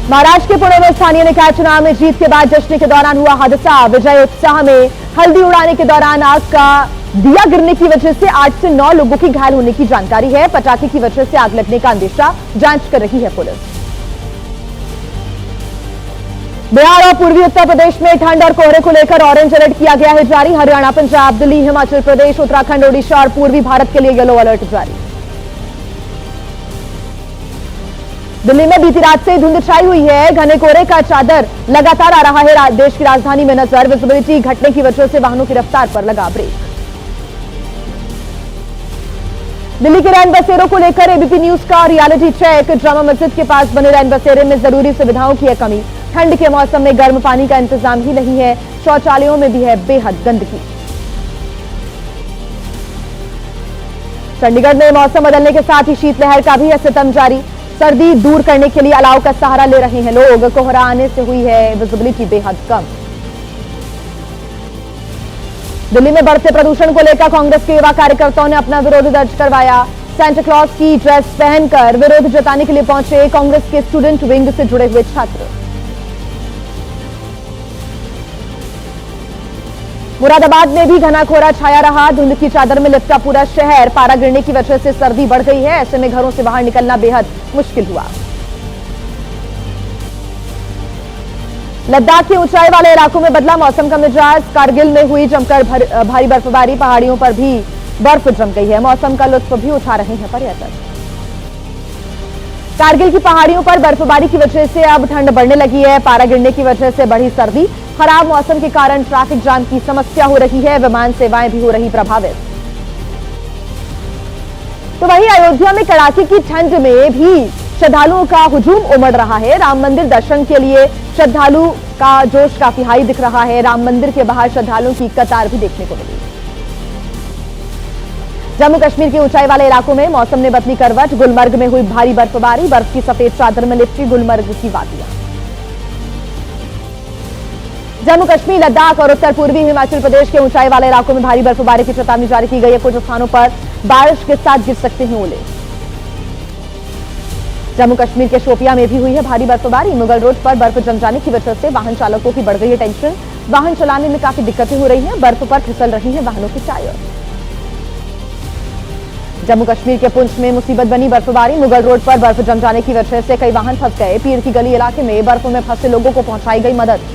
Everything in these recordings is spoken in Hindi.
महाराष्ट्र के पुणे में स्थानीय निकाय चुनाव में जीत के बाद जश्न के दौरान हुआ हादसा। विजय उत्साह में हल्दी उड़ाने के दौरान आग का दिया गिरने की वजह से 8 से 9 लोगों की घायल होने की जानकारी है। पटाखे की वजह से आग लगने का अंदेशा जांच कर रही है पुलिस। बिहार और पूर्वी उत्तर प्रदेश में ठंड और कोहरे को लेकर ऑरेंज अलर्ट किया गया है जारी। हरियाणा, पंजाब, दिल्ली, हिमाचल प्रदेश, उत्तराखंड, ओडिशा और पूर्वी भारत के लिए येलो अलर्ट जारी। दिल्ली में बीती रात से धुंध छाई हुई है। घने कोहरे का चादर लगातार आ रहा है देश की राजधानी में नजर। विजिबिलिटी घटने की वजह से वाहनों की रफ्तार पर लगा ब्रेक। दिल्ली के रैन बसेरों को लेकर एबीपी न्यूज का रियलिटी चेक। जामा मस्जिद के पास बने रैन बसेरे में जरूरी सुविधाओं की है कमी। ठंड के मौसम में गर्म पानी का इंतजाम ही नहीं है। शौचालयों में भी है बेहद गंदगी। चंडीगढ़ में मौसम बदलने के साथ ही शीतलहर का भी है सितम जारी। सर्दी दूर करने के लिए अलाव का सहारा ले रहे हैं लोग। कोहरा आने से हुई है विजिबिलिटी बेहद कम। दिल्ली में बढ़ते प्रदूषण को लेकर कांग्रेस के युवा कार्यकर्ताओं ने अपना विरोध दर्ज करवाया। सेंटा क्लॉज की ड्रेस पहनकर विरोध जताने के लिए पहुंचे कांग्रेस के स्टूडेंट विंग से जुड़े हुए छात्र। मुरादाबाद में भी घना कोहरा छाया रहा। धुंध की चादर में लिपटा पूरा शहर। पारा गिरने की वजह से सर्दी बढ़ गई है। ऐसे में घरों से बाहर निकलना बेहद मुश्किल हुआ। लद्दाख के ऊंचाई वाले इलाकों में बदला मौसम का मिजाज। कारगिल में हुई जमकर भारी बर्फबारी। पहाड़ियों पर भी बर्फ जम गई है। मौसम का लुत्फ भी उठा रहे हैं पर्यटक। कारगिल की पहाड़ियों पर बर्फबारी की वजह से अब ठंड बढ़ने लगी है। पारा गिरने की वजह से बढ़ी सर्दी। खराब मौसम के कारण ट्रैफिक जाम की समस्या हो रही है। विमान सेवाएं भी हो रही प्रभावित। तो वहीं अयोध्या में कड़ाके की ठंड में भी श्रद्धालुओं का हुजूम उमड़ रहा है। राम मंदिर दर्शन के लिए श्रद्धालु का जोश काफी हाई दिख रहा है। राम मंदिर के बाहर श्रद्धालुओं की कतार भी देखने को मिली। जम्मू कश्मीर के ऊंचाई वाले इलाकों में मौसम ने बदली करवट। गुलमर्ग में हुई भारी बर्फबारी। बर्फ की सफेद चादर में लिपटी गुलमर्ग की वादियां। जम्मू कश्मीर, लद्दाख और उत्तर पूर्वी हिमाचल प्रदेश के ऊंचाई वाले इलाकों में भारी बर्फबारी की चेतावनी जारी की गई है। कुछ स्थानों पर बारिश के साथ गिर सकते हैं ओले। जम्मू कश्मीर के शोपियां में भी हुई है भारी बर्फबारी। मुगल रोड पर बर्फ जम जाने की वजह से वाहन चालकों की बढ़ गई है टेंशन। वाहन चलाने में काफी दिक्कतें हो रही हैं। बर्फ पर फिसल रही हैं वाहनों की टायर। जम्मू कश्मीर के पुंछ में मुसीबत बनी बर्फबारी। मुगल रोड पर बर्फ जम जाने की वजह से कई वाहन फंस गए। पीर की गली इलाके में बर्फ में फंसे लोगों को पहुंचाई गई मदद।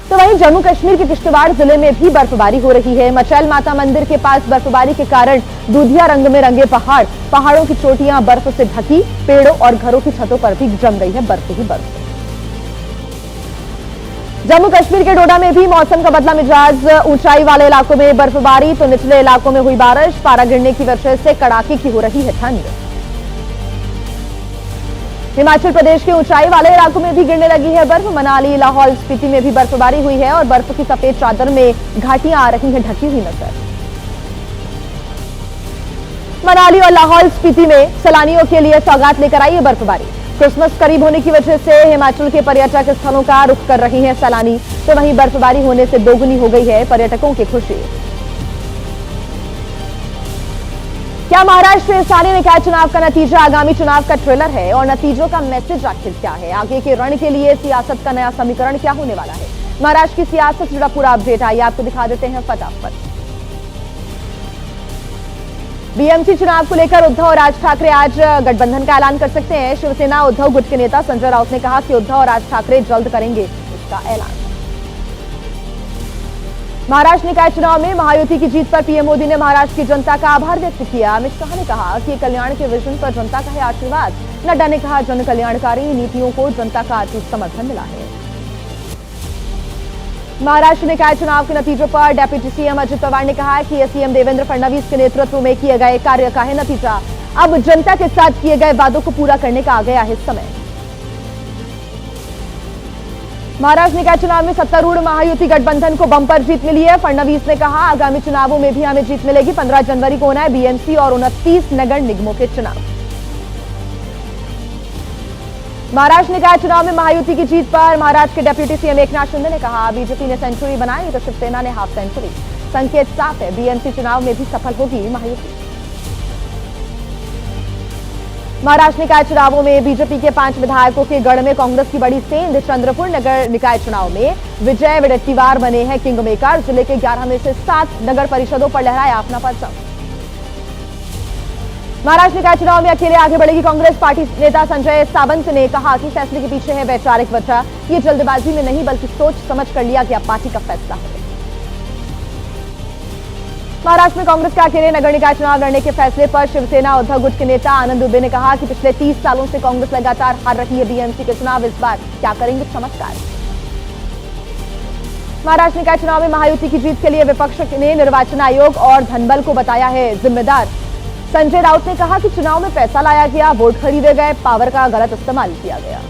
तो वहीं जम्मू कश्मीर के किश्तवाड़ जिले में भी बर्फबारी हो रही है। मचैल माता मंदिर के पास बर्फबारी के कारण दूधिया रंग में रंगे पहाड़। पहाड़ों की चोटियां बर्फ से ढकी। पेड़ों और घरों की छतों पर भी जम गई है बर्फ ही बर्फ। जम्मू कश्मीर के डोडा में भी मौसम का बदला मिजाज। ऊंचाई वाले इलाकों में बर्फबारी तो निचले इलाकों में हुई बारिश। पारा गिरने की वजह से कड़ाके की हो रही है ठंड। हिमाचल प्रदेश के ऊंचाई वाले इलाकों में भी गिरने लगी है बर्फ। मनाली, लाहौल स्पीति में भी बर्फबारी हुई है और बर्फ की सफेद चादर में घाटियां आ रही हैं ढकी हुई नजर। मनाली और लाहौल स्पीति में सैलानियों के लिए सौगात लेकर आई है बर्फबारी। क्रिसमस करीब होने की वजह से हिमाचल के पर्यटक स्थलों का रुख कर रहे हैं सैलानी। तो वहीं बर्फबारी होने से दोगुनी हो गई है पर्यटकों की खुशी। क्या महाराष्ट्र स्थानीय निकाय चुनाव का नतीजा आगामी चुनाव का ट्रेलर है और नतीजों का मैसेज आखिर क्या है? आगे के रण के लिए सियासत का नया समीकरण क्या होने वाला है? महाराष्ट्र की सियासत से जुड़ा पूरा अपडेट आइए आपको दिखा देते हैं फटाफट। बीएमसी चुनाव को लेकर उद्धव और राज ठाकरे आज गठबंधन का ऐलान कर सकते हैं। शिवसेना उद्धव गुट के नेता संजय राउत ने कहा कि उद्धव और राज ठाकरे जल्द करेंगे इसका ऐलान। महाराष्ट्र निकाय चुनाव में महायुति की जीत पर पीएम मोदी ने महाराष्ट्र की जनता का आभार व्यक्त किया। अमित शाह ने कहा कि कल्याण के विजन पर जनता का है आशीर्वाद। नड्डा ने कहा जन कल्याणकारी नीतियों को जनता का अटूट समर्थन मिला है। महाराष्ट्र निकाय चुनाव के नतीजों पर डेप्यूटी सीएम अजित पवार ने कहा कि यह सीएम देवेंद्र फडणवीस के नेतृत्व में किए गए कार्य का है नतीजा। अब जनता के साथ किए गए वादों को पूरा करने का आ गया है समय। महाराष्ट्र निकाय चुनाव में सत्तारूढ़ महायुति गठबंधन को बंपर जीत मिली है। फडणवीस ने कहा आगामी चुनावों में भी हमें जीत मिलेगी। 15 जनवरी को होना है बीएमसी और 29 नगर निगमों के चुनाव। महाराष्ट्र निकाय चुनाव में महायुति की जीत पर महाराष्ट्र के डेप्यूटी सीएम एकनाथ शिंदे ने कहा बीजेपी ने सेंचुरी बनाई तो शिवसेना ने हाफ सेंचुरी। संकेत साफ है बीएमसी चुनाव में भी सफल होगी महायुति। महाराष्ट्र निकाय चुनावों में बीजेपी के 5 विधायकों के गढ़ में कांग्रेस की बड़ी सेंध। चंद्रपुर नगर निकाय चुनाव में विजय वडेट्टीवार बने हैं किंग मेकर। जिले के 11 में से 7 नगर परिषदों पर लहराया अपना परचम। महाराष्ट्र निकाय चुनाव में अकेले आगे बढ़ेगी कांग्रेस। पार्टी नेता संजय सावंत ने कहा कि फैसले के पीछे है वैचारिक वजह। ये जल्दबाजी में नहीं बल्कि सोच समझ कर लिया गया पार्टी का फैसला है। महाराष्ट्र में कांग्रेस के अकेले नगर निकाय चुनाव लड़ने के फैसले पर शिवसेना उद्धव गुट के नेता आनंद दुबे ने कहा कि पिछले 30 सालों से कांग्रेस लगातार हार रही है बीएमसी के चुनाव, इस बार क्या करेंगे चमत्कार। महाराष्ट्र निकाय चुनाव में महायुति की जीत के लिए विपक्ष ने निर्वाचन आयोग और धनबल को बताया है जिम्मेदार। संजय राउत ने कहा कि चुनाव में पैसा लाया गया, वोट खरीदे गए, पावर का गलत इस्तेमाल किया गया।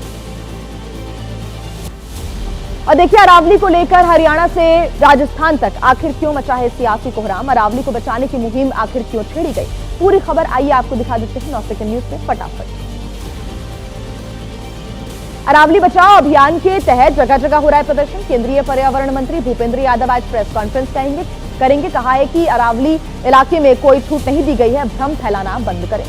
और देखिए अरावली को लेकर हरियाणा से राजस्थान तक आखिर क्यों मचा है सियासी कोहराम। अरावली को बचाने की मुहिम आखिर क्यों छेड़ी गई, पूरी खबर आइए आपको दिखा देते हैं 9 सेकंड न्यूज में फटाफट। अरावली बचाओ अभियान के तहत जगह जगह हो रहा है प्रदर्शन। केंद्रीय पर्यावरण मंत्री भूपेंद्र यादव आज प्रेस कॉन्फ्रेंस करेंगे। कहा है कि अरावली इलाके में कोई छूट नहीं दी गई है, भ्रम फैलाना बंद करें।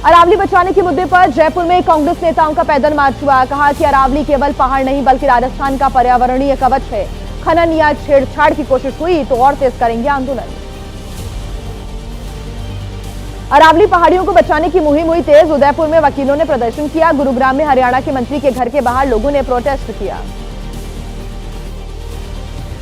अरावली बचाने के मुद्दे पर जयपुर में कांग्रेस नेताओं का पैदल मार्च हुआ। कहा कि अरावली केवल पहाड़ नहीं बल्कि राजस्थान का पर्यावरणीय कवच है। खनन या छेड़छाड़ की कोशिश हुई तो और तेज करेंगे आंदोलन। अरावली पहाड़ियों को बचाने की मुहिम हुई तेज। उदयपुर में वकीलों ने प्रदर्शन किया। गुरुग्राम में हरियाणा के मंत्री के घर के बाहर लोगों ने प्रोटेस्ट किया।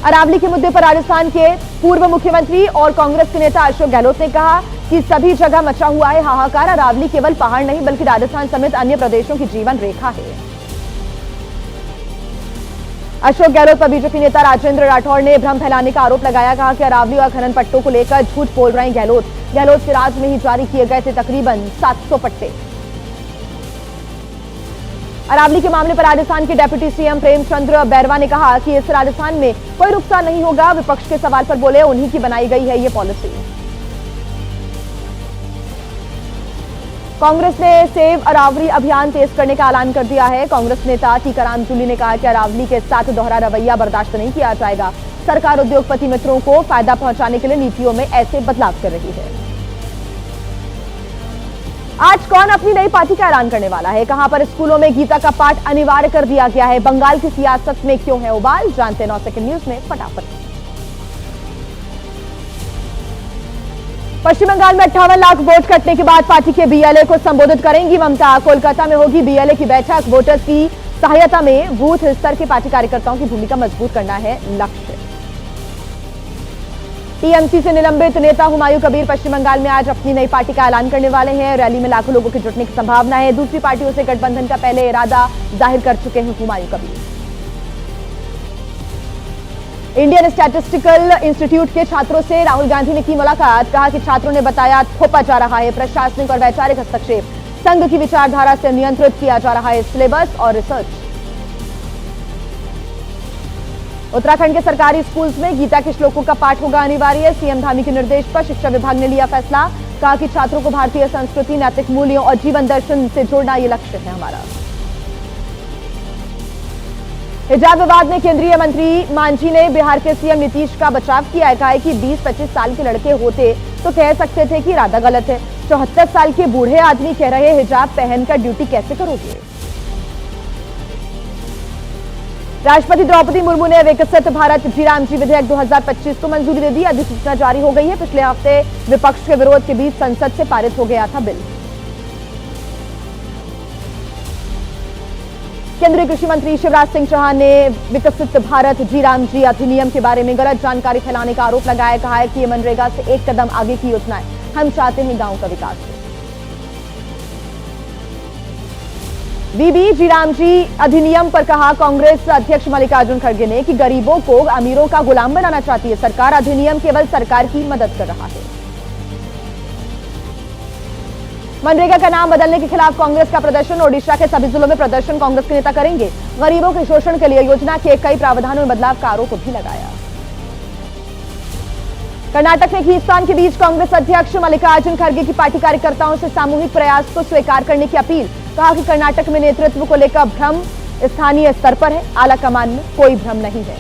अरावली के मुद्दे पर राजस्थान के पूर्व मुख्यमंत्री और कांग्रेस के नेता अशोक गहलोत ने कहा कि सभी जगह मचा हुआ है हाहाकार। अरावली केवल पहाड़ नहीं बल्कि राजस्थान समेत अन्य प्रदेशों की जीवन रेखा है। अशोक गहलोत पर बीजेपी नेता राजेंद्र राठौड़ ने भ्रम फैलाने का आरोप लगाया। कहा कि अरावली और खनन पट्टों को लेकर झूठ बोल रहे हैं गहलोत के राज में ही जारी किए गए थे तकरीबन 700 पट्टे। अरावली के मामले पर राजस्थान के डिप्टी सीएम प्रेमचंद्र बैरवा ने कहा कि इस राजस्थान में कोई नुकसान नहीं होगा। विपक्ष के सवाल पर बोले उन्हीं की बनाई गई है ये पॉलिसी। कांग्रेस ने सेव अरावली अभियान तेज करने का ऐलान कर दिया है। कांग्रेस नेता टीकाराम जूली ने कहा कि अरावली के साथ दोहरा रवैया बर्दाश्त नहीं किया जाएगा। सरकार उद्योगपति मित्रों को फायदा पहुंचाने के लिए नीतियों में ऐसे बदलाव कर रही है। आज कौन अपनी नई पार्टी का ऐलान करने वाला है, कहां पर स्कूलों में गीता का पाठ अनिवार्य कर दिया गया है, बंगाल की सियासत में क्यों है उबाल, जानते 9 सेकंड न्यूज में फटाफट। पश्चिम बंगाल में 58 लाख वोट कटने के बाद पार्टी के बीएलए को संबोधित करेंगी ममता। कोलकाता में होगी बीएलए की बैठक। वोटर्स की सहायता में बूथ स्तर के पार्टी कार्यकर्ताओं की भूमिका मजबूत करना है लक्ष्य। टीएमसी से निलंबित नेता हुमायूं कबीर पश्चिम बंगाल में आज अपनी नई पार्टी का ऐलान करने वाले हैं। रैली में लाखों लोगों के जुटने की संभावना है। दूसरी पार्टियों से गठबंधन का पहले इरादा जाहिर कर चुके हैं Humayun Kabir. Indian statistical institute के छात्रों से राहुल गांधी ने की मुलाकात। कहा कि छात्रों ने बताया थोपा जा रहा है प्रशासनिक और वैचारिक हस्तक्षेप। संघ की विचारधारा से नियंत्रित किया जा रहा है सिलेबस और रिसर्च। उत्तराखंड के सरकारी स्कूल्स में गीता के श्लोकों का पाठ होगा अनिवार्य। सीएम धामी के निर्देश पर शिक्षा विभाग ने लिया फैसला। कहा कि छात्रों को भारतीय संस्कृति, नैतिक मूल्यों और जीवन दर्शन से जोड़ना ये लक्ष्य है हमारा। हिजाब विवाद में केंद्रीय मंत्री मांझी ने बिहार के सीएम नीतीश का बचाव किया है। कहा है कि 20-25 साल के लड़के होते तो कह सकते थे कि इरादा गलत है। 74 साल के बूढ़े आदमी कह रहे हिजाब पहनकर ड्यूटी कैसे करोगे। राष्ट्रपति द्रौपदी मुर्मू ने विकसित भारत जी राम जी विधेयक 2025 को मंजूरी दे दी। अधिसूचना जारी हो गई है। पिछले हफ्ते विपक्ष के विरोध के बीच संसद से पारित हो गया था बिल। केंद्रीय कृषि मंत्री शिवराज सिंह चौहान ने विकसित भारत जी राम जी अधिनियम के बारे में गलत जानकारी फैलाने का आरोप लगाया। कहा है कि ये मनरेगा से एक कदम आगे की योजना है। हम चाहते हैं गांव का विकास हो। वीबी जी राम जी अधिनियम पर कहा कांग्रेस अध्यक्ष मल्लिकार्जुन खड़गे ने कि गरीबों को अमीरों का गुलाम बनाना चाहती है सरकार। अधिनियम केवल सरकार की मदद कर रहा है। मनरेगा का नाम बदलने के खिलाफ कांग्रेस का प्रदर्शन। ओडिशा के सभी जिलों में प्रदर्शन कांग्रेस के नेता करेंगे। गरीबों के शोषण के लिए योजना के कई प्रावधानों में बदलाव का आरोप भी लगाया। कर्नाटक में खींचतान के बीच कांग्रेस अध्यक्ष मल्लिकार्जुन खड़गे की पार्टी कार्यकर्ताओं से सामूहिक प्रयास को स्वीकार करने की अपील। कहा कि कर्नाटक में नेतृत्व को लेकर भ्रम स्थानीय स्तर पर है, आला कमान में कोई भ्रम नहीं है।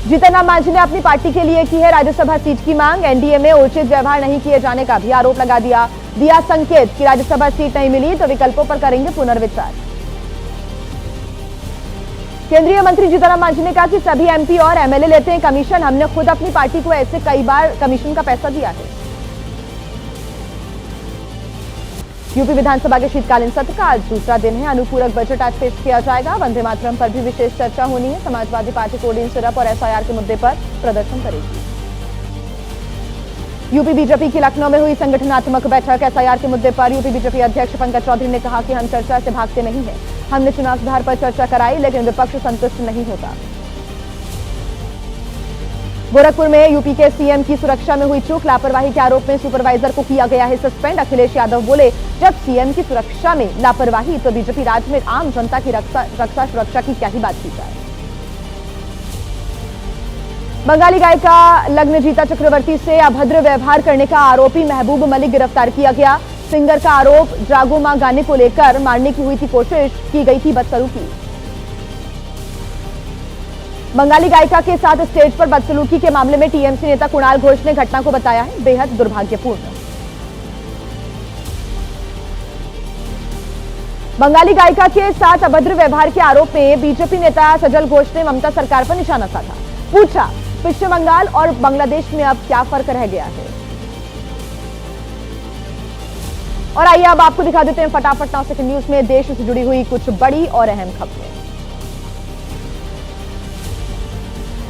जीतन राम मांझी ने अपनी पार्टी के लिए की है राज्यसभा सीट की मांग। एनडीए में उचित व्यवहार नहीं किए जाने का भी आरोप लगा दिया संकेत कि राज्यसभा सीट नहीं मिली तो विकल्पों पर करेंगे पुनर्विचार। केंद्रीय मंत्री जीतन राम मांझी ने कहा कि सभी एमपी और एमएलए लेते हैं कमीशन। हमने खुद अपनी पार्टी को ऐसे कई बार कमीशन का पैसा दिया है। यूपी विधानसभा के शीतकालीन सत्र का आज दूसरा दिन है। अनुपूरक बजट आज पेश किया जाएगा। वंदे मातरम पर भी विशेष चर्चा होनी है। समाजवादी पार्टी कोडिन सिरप और एसआईआर के मुद्दे पर प्रदर्शन करेगी। यूपी बीजेपी की लखनऊ में हुई संगठनात्मक बैठक। एसआईआर के मुद्दे पर यूपी बीजेपी अध्यक्ष पंकज चौधरी ने कहा कि हम चर्चा से भागते नहीं हैं। हमने चुनाव सुधार पर चर्चा कराई, लेकिन विपक्ष संतुष्ट नहीं होता। गोरखपुर में यूपी के सीएम की सुरक्षा में हुई चूक, लापरवाही के आरोप में सुपरवाइजर को किया गया है सस्पेंड। अखिलेश यादव बोले, जब सीएम की सुरक्षा में लापरवाही तो बीजेपी राज में आम जनता की रक्षा सुरक्षा की क्या ही बात की जाए। बंगाली गायिका लग्नजीता चक्रवर्ती से अभद्र व्यवहार करने का आरोपी महबूब मलिक गिरफ्तार किया गया। सिंगर का आरोप जागो मां गाने को लेकर मारने की हुई थी कोशिश, की गई थी बदसलूकी। बंगाली गायिका के साथ स्टेज पर बदसलूकी के मामले में टीएमसी नेता कुणाल घोष ने घटना को बताया है बेहद दुर्भाग्यपूर्ण। बंगाली गायिका के साथ अभद्र व्यवहार के आरोप में बीजेपी नेता सजल घोष ने ममता सरकार पर निशाना साधा। पूछा, पश्चिम बंगाल और बांग्लादेश में अब क्या फर्क रह गया है। और आइए अब आपको दिखा देते हैं फटाफट 9 सेकंड न्यूज में देश से जुड़ी हुई कुछ बड़ी और अहम खबरें।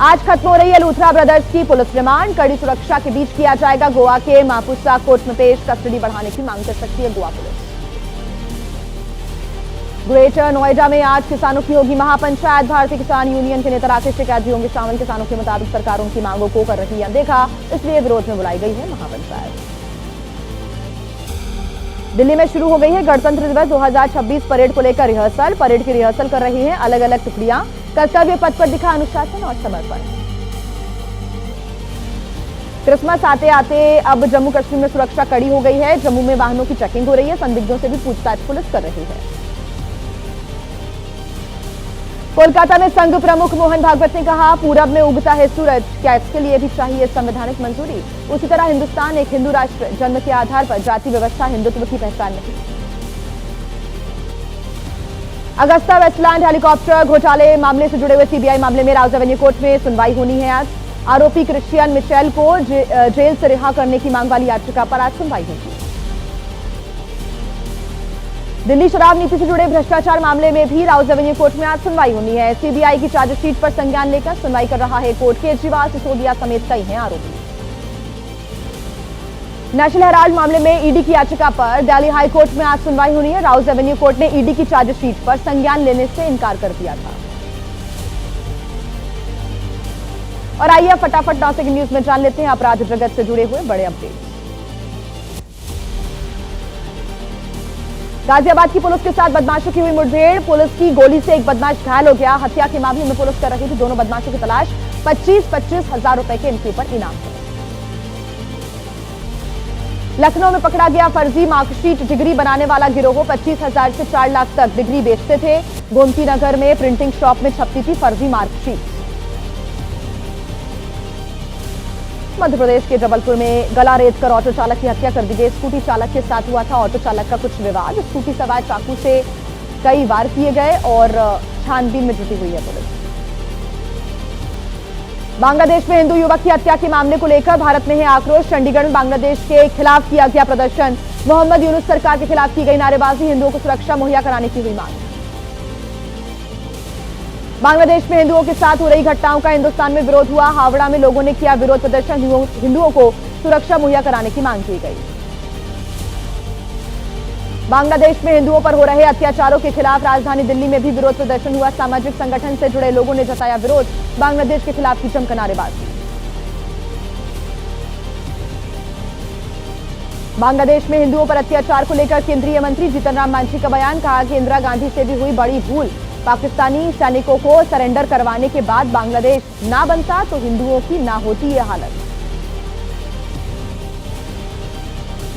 आज खत्म हो रही है लूथरा ब्रदर्स की पुलिस रिमांड। कड़ी सुरक्षा के बीच किया जाएगा गोवा के मापुसा कोर्ट में पेश। कस्टडी बढ़ाने की मांग कर सकती है गोवा पुलिस। ग्रेटर नोएडा में आज किसानों की होगी महापंचायत। भारतीय किसान यूनियन के नेता राकेश टिकैत भी होंगे शामिल। किसानों के मुताबिक सरकार उनकी मांगों को कर रही है अनदेखा, इसलिए विरोध में बुलाई गई है महापंचायत। दिल्ली में शुरू हो गई है गणतंत्र दिवस 2026 परेड को लेकर रिहर्सल। परेड की रिहर्सल कर रही हैं अलग अलग टुकड़ियां। कर्तव्य पथ पर दिखा अनुशासन और समर्पण। क्रिसमस आते आते अब जम्मू कश्मीर में सुरक्षा कड़ी हो गई है। जम्मू में वाहनों की चेकिंग हो रही है। संदिग्धों से भी पूछताछ पुलिस कर रही है। कोलकाता में संघ प्रमुख मोहन भागवत ने कहा, पूरब में उगता है सूरज, क्या इसके लिए भी चाहिए संवैधानिक मंजूरी। उसी तरह हिंदुस्तान एक हिंदू राष्ट्र, जन्म के आधार पर जाति व्यवस्था हिंदुत्व की पहचान नहीं। अगस्ता वेस्टलैंड हेलीकॉप्टर घोटाले मामले से जुड़े हुए सीबीआई मामले में राउज एवेन्यू कोर्ट में सुनवाई होनी है आज। आरोपी क्रिश्चियन मिशेल को जेल से रिहा करने की मांग वाली याचिका पर आज सुनवाई होगी। दिल्ली शराब नीति से जुड़े भ्रष्टाचार मामले में भी राउज एवेन्यू कोर्ट में आज सुनवाई होनी है। सीबीआई की चार्जशीट पर संज्ञान लेकर सुनवाई कर रहा है कोर्ट। केजरीवाल, सिसोदिया समेत कई हैं आरोपी। नेशनल हेराल्ड मामले में ईडी की याचिका पर दिल्ली हाई कोर्ट में आज सुनवाई होनी है। राउज एवेन्यू कोर्ट ने ईडी की चार्जशीट पर संज्ञान लेने से इनकार कर दिया था। और आइए फटाफट 9 सेकंड न्यूज में जान लेते हैं अपराध जगत से जुड़े हुए बड़े अपडेट। गाजियाबाद की पुलिस के साथ बदमाशों की हुई मुठभेड़। पुलिस की गोली से एक बदमाश घायल हो गया। हत्या के मामले में पुलिस कर रही थी दोनों बदमाशों की तलाश। 25-25 हजार रुपए के इनके ऊपर इनाम है। लखनऊ में पकड़ा गया फर्जी मार्कशीट डिग्री बनाने वाला गिरोह। 25,000 से 4 लाख तक डिग्री बेचते थे। गोमती नगर में प्रिंटिंग शॉप में छपती थी फर्जी मार्कशीट। मध्य प्रदेश के जबलपुर में गला रेत कर ऑटो चालक की हत्या कर दी गई। स्कूटी चालक के साथ हुआ था ऑटो चालक का कुछ विवाद। स्कूटी सवार चाकू से कई वार किए गए और छानबीन में जुटी हुई है पुलिस। बांग्लादेश में हिंदू युवक की हत्या के मामले को लेकर भारत में है आक्रोश। चंडीगढ़ में बांग्लादेश के खिलाफ किया गया प्रदर्शन। मोहम्मद यूनुस सरकार के खिलाफ की गई नारेबाजी। हिंदुओं को सुरक्षा मुहैया कराने की हुई मांग। बांग्लादेश में हिंदुओं के साथ हो रही घटनाओं का हिंदुस्तान में विरोध हुआ। हावड़ा में लोगों ने किया विरोध प्रदर्शन। हिंदुओं को सुरक्षा मुहैया कराने की मांग की गई। बांग्लादेश में हिंदुओं पर हो रहे अत्याचारों के खिलाफ राजधानी दिल्ली में भी विरोध प्रदर्शन हुआ। सामाजिक संगठन से जुड़े लोगों ने जताया विरोध। बांग्लादेश के खिलाफ की जमकर नारेबाजी। बांग्लादेश में हिंदुओं पर अत्याचार को लेकर केंद्रीय मंत्री जीतन राम मांझी का बयान। कहा कि इंदिरा गांधी से भी हुई बड़ी भूल। पाकिस्तानी सैनिकों को सरेंडर करवाने के बाद बांग्लादेश ना बनता तो हिंदुओं की ना होती ये हालत।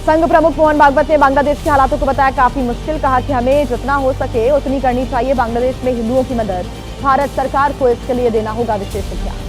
संघ प्रमुख मोहन भागवत ने बांग्लादेश के हालातों को बताया काफी मुश्किल। कहा कि हमें जितना हो सके उतनी करनी चाहिए बांग्लादेश में हिंदुओं की मदद। भारत सरकार को इसके लिए देना होगा विशेष ध्यान।